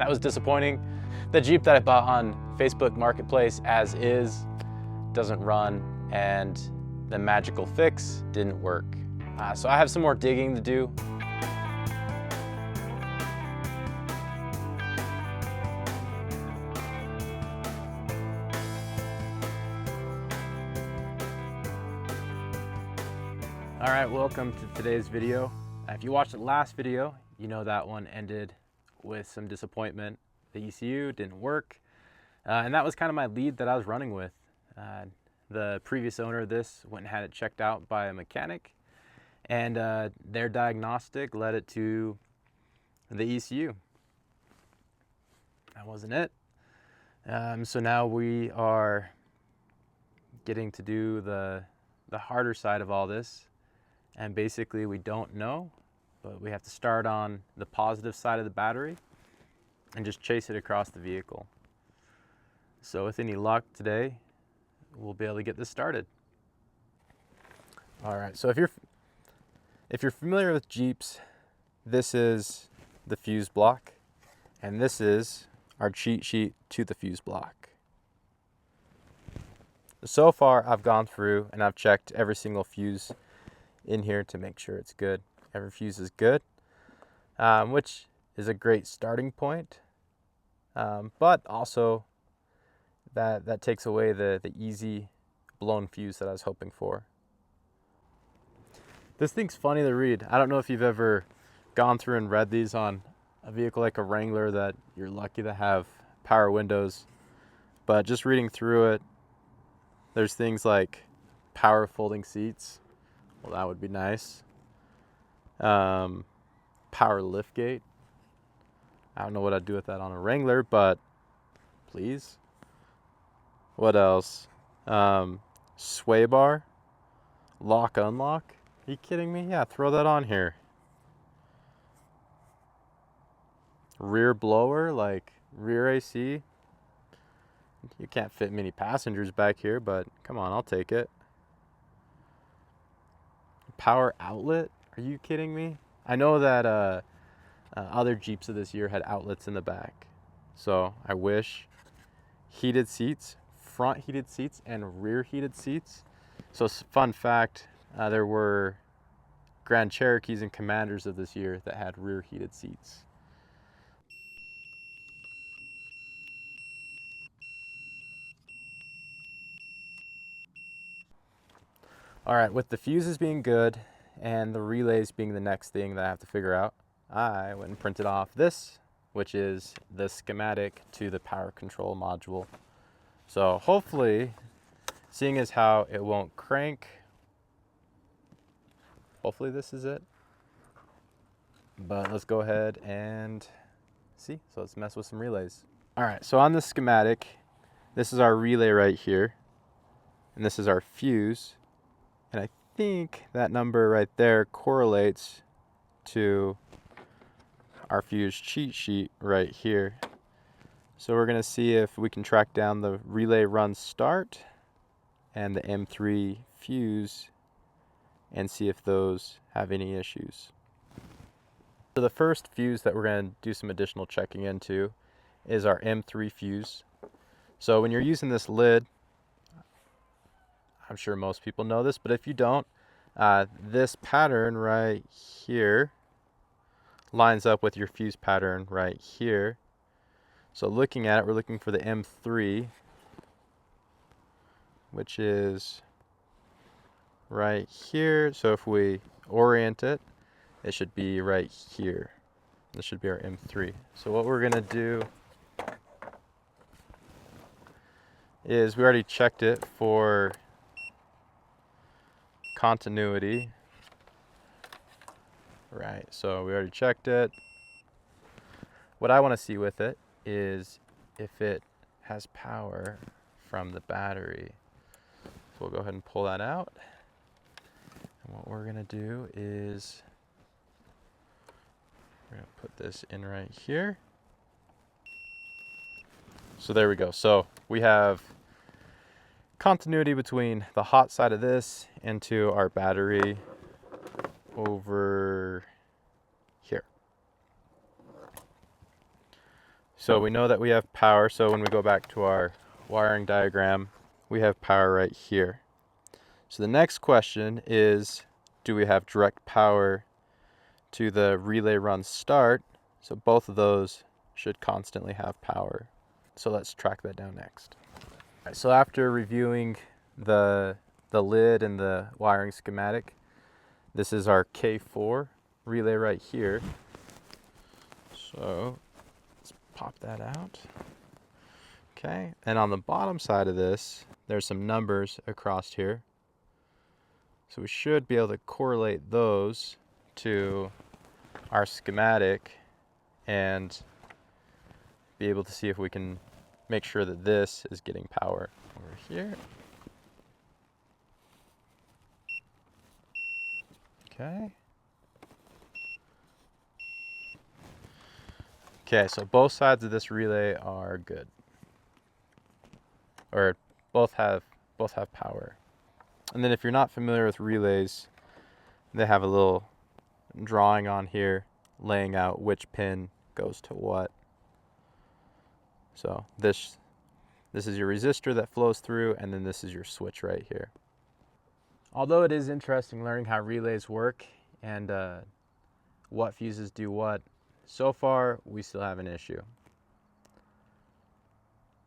That was disappointing. The Jeep that I bought on Facebook Marketplace as is doesn't run, and the magical fix didn't work. So I have some more digging to do. All right, welcome to today's video. If you watched the last video, you know that one ended with some disappointment. The ECU didn't work, and that was kind of my lead that I was running with. The previous owner of this went and had it checked out by a mechanic, and their diagnostic led it to the ECU. That wasn't it. So now we are getting to do the harder side of all this. And basically we don't know, but we have to start on the positive side of the battery and just chase it across the vehicle. So with any luck today, we'll be able to get this started. All right, so if you're familiar with Jeeps, this is the fuse block, and this is our cheat sheet to the fuse block. So far, I've gone through and I've checked every single fuse in here to make sure it's good. Every fuse is good, which is a great starting point, but also that takes away the easy blown fuse that I was hoping for. This thing's funny to read. I don't know if you've ever gone through and read these on a vehicle like a Wrangler that you're lucky to have power windows, but just reading through it, there's things like power folding seats. Well, that would be nice. Power liftgate. I don't know what I'd do with that on a Wrangler, but please. What else? Sway bar. Lock, unlock. Are you kidding me? Yeah, throw that on here. Rear blower, like rear AC. You can't fit many passengers back here, but come on, I'll take it. Power outlet? Are you kidding me? I know that other Jeeps of this year had outlets in the back. So I wish. Heated seats, front heated seats and rear heated seats. So fun fact, there were Grand Cherokees and Commanders of this year that had rear heated seats. All right, with the fuses being good and the relays being the next thing that I have to figure out, I went and printed off this, which is the schematic to the power control module. So hopefully, seeing as how it won't crank, hopefully this is it. But let's go ahead and see. So let's mess with some relays. All right, so on the schematic, this is our relay right here, and this is our fuse. And I think that number right there correlates to our fuse cheat sheet right here. So we're gonna see if we can track down the relay run start and the M3 fuse and see if those have any issues. So the first fuse that we're gonna do some additional checking into is our M3 fuse. So when you're using this lid, I'm sure most people know this, but if you don't, this pattern right here lines up with your fuse pattern right here. So looking at it, we're looking for the M3, which is right here. So if we orient it, it should be right here. This should be our M3. So what we're gonna do is we already checked it for continuity. Right, so we already checked it. What I want to see with it is if it has power from the battery. So we'll go ahead and pull that out. And what we're gonna do is we're gonna put this in right here. So there we go. So we have continuity between the hot side of this into our battery over here. So we know that we have power, so when we go back to our wiring diagram, we have power right here. So the next question is, do we have direct power to the relay run start? So both of those should constantly have power. So let's track that down next. All right, so after reviewing the lid and the wiring schematic, this is our K4 relay right here. So let's pop that out. Okay, and on the bottom side of this, there's some numbers across here. So we should be able to correlate those to our schematic and be able to see if we can make sure that this is getting power over here. Okay. Okay, so both sides of this relay are good. Or both have power. And then if you're not familiar with relays, they have a little drawing on here laying out which pin goes to what. So this is your resistor that flows through, and then this is your switch right here. Although it is interesting learning how relays work and what fuses do what, so far we still have an issue.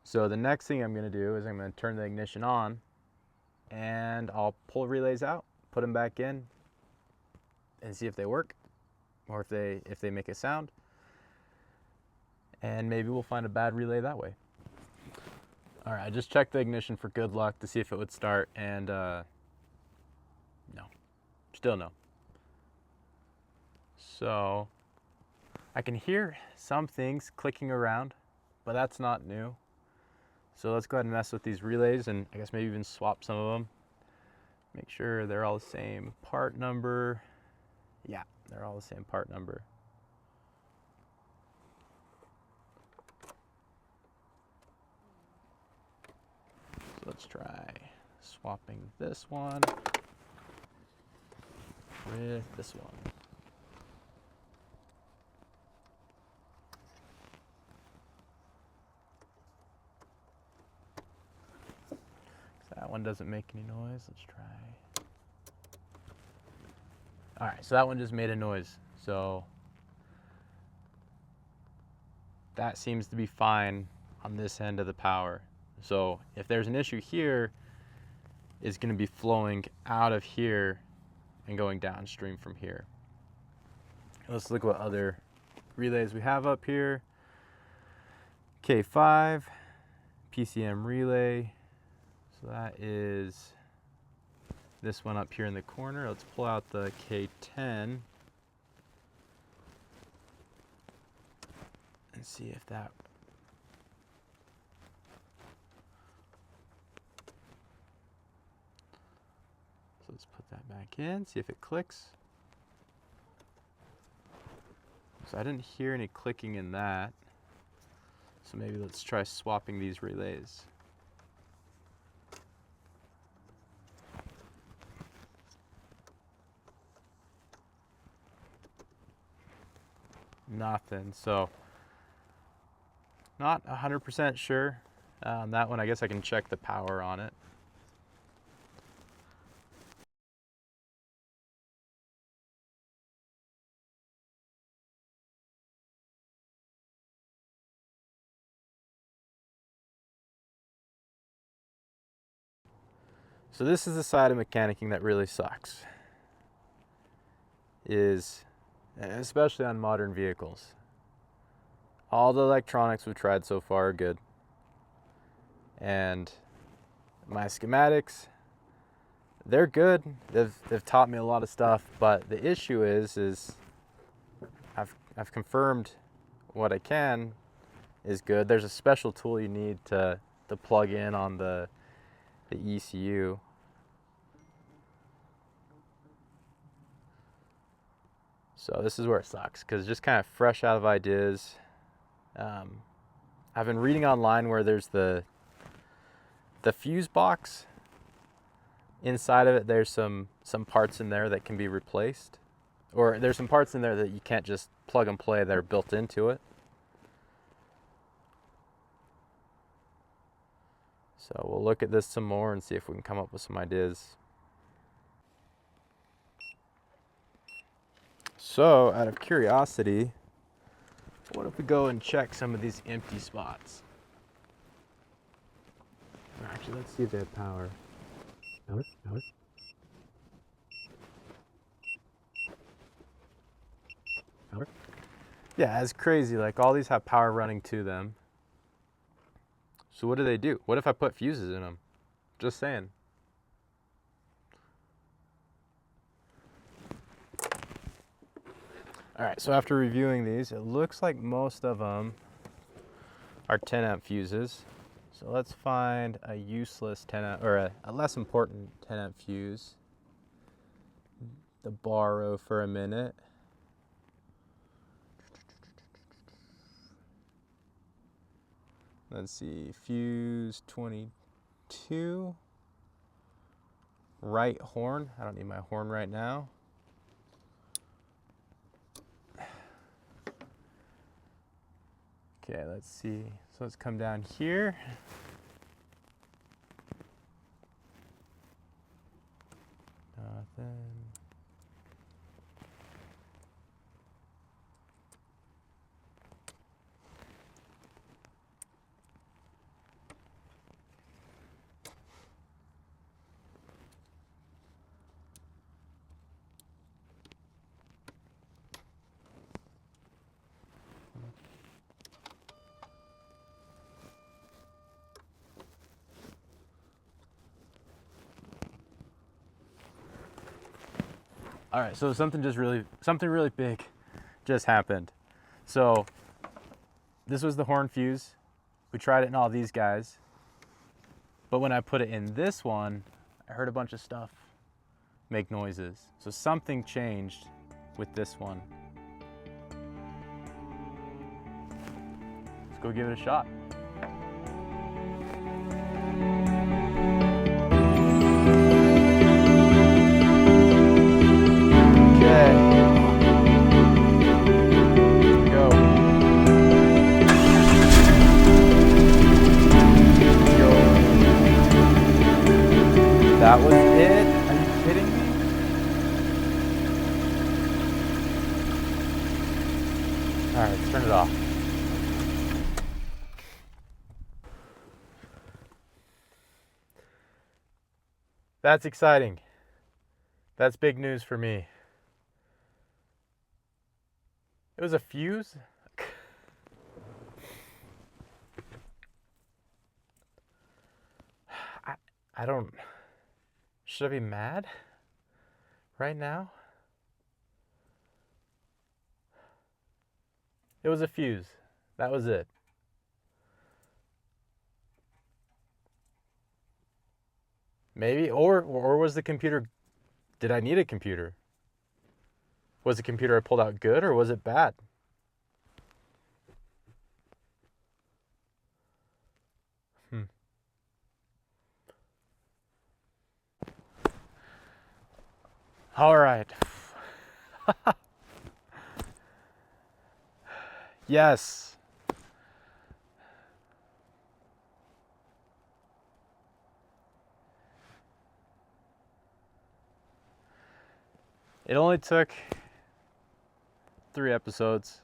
So the next thing I'm going to do is I'm going to turn the ignition on, and I'll pull relays out, put them back in, and see if they work, or if they make a sound, and maybe we'll find a bad relay that way. All right, I just checked the ignition for good luck to see if it would start, and no, still no. So I can hear some things clicking around, but that's not new. So let's go ahead and mess with these relays, and I guess maybe even swap some of them. Make sure they're all the same part number. Yeah, they're all the same part number. So let's try swapping this one with this one. That one doesn't make any noise. Let's try. All right, so that one just made a noise. So that seems to be fine on this end of the power. So if there's an issue here, it's going to be flowing out of here and going downstream from here. Let's look what other relays we have up here. K5, PCM relay. So that is this one up here in the corner. Let's pull out the K10 and see if that. So let's put that back in, see if it clicks. So I didn't hear any clicking in that. So maybe let's try swapping these relays. Nothing. So not 100% sure. That one, I guess I can check the power on it. So this is the side of mechanicking that really sucks. Especially on modern vehicles. All the electronics we've tried so far are good. And my schematics, they're good. They've taught me a lot of stuff, but the issue is I've confirmed what I can is good. There's a special tool you need to plug in on the ECU. So this is where it sucks, because just kind of fresh out of ideas. I've been reading online where there's the fuse box. Inside of it, there's some parts in there that can be replaced. Or there's some parts in there that you can't just plug and play that are built into it. So we'll look at this some more and see if we can come up with some ideas. So, out of curiosity, what if we go and check some of these empty spots? Actually, let's see if they have power. Power. Yeah, it's crazy. Like, all these have power running to them. So what do? What if I put fuses in them? Just saying. All right, so after reviewing these, it looks like most of them are 10 amp fuses. So let's find a useless 10 amp, or a less important 10 amp fuse to borrow for a minute. Let's see, fuse 22, right horn. I don't need my horn right now. Okay, let's see. So let's come down here. Nothing. All right, so something really big just happened. So this was the horn fuse. We tried it in all these guys. But when I put it in this one, I heard a bunch of stuff make noises. So something changed with this one. Let's go give it a shot. That was it? Are you kidding me? All right, let's turn it off. That's exciting. That's big news for me. It was a fuse? I don't... Should I be mad right now? It was a fuse. That was it. Maybe, or was the computer... Did I need a computer? Was the computer I pulled out good, or was it bad? All right. Yes. It only took 3 episodes.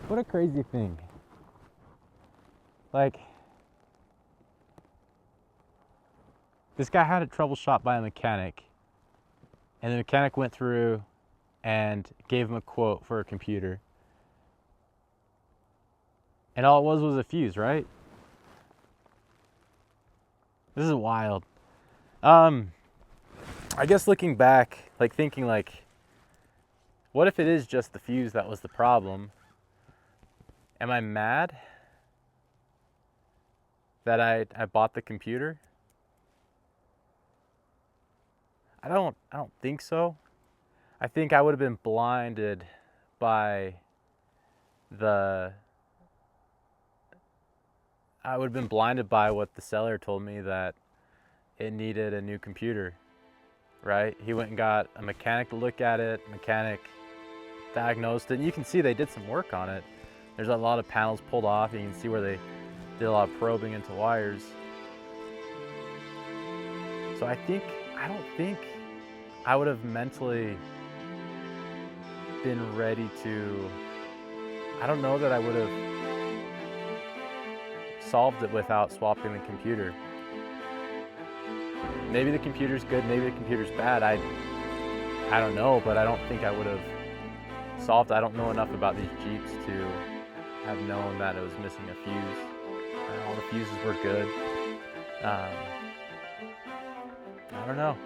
What a crazy thing. Like, this guy had it troubleshot by a mechanic, and the mechanic went through and gave him a quote for a computer. And all it was a fuse, right? This is wild. I guess looking back, like thinking like, what if it is just the fuse that was the problem? Am I mad that I bought the computer? I don't think so. I think I would have been blinded by what the seller told me, that it needed a new computer, right? He went and got a mechanic to look at it, mechanic diagnosed it, and you can see they did some work on it. There's a lot of panels pulled off, and you can see where they did a lot of probing into wires. So I don't think I would have mentally been ready to, I don't know that I would have solved it without swapping the computer. Maybe the computer's good, maybe the computer's bad. I don't know, but I don't think I would have solved it. I don't know enough about these Jeeps to have known that it was missing a fuse. All the fuses were good. I don't know.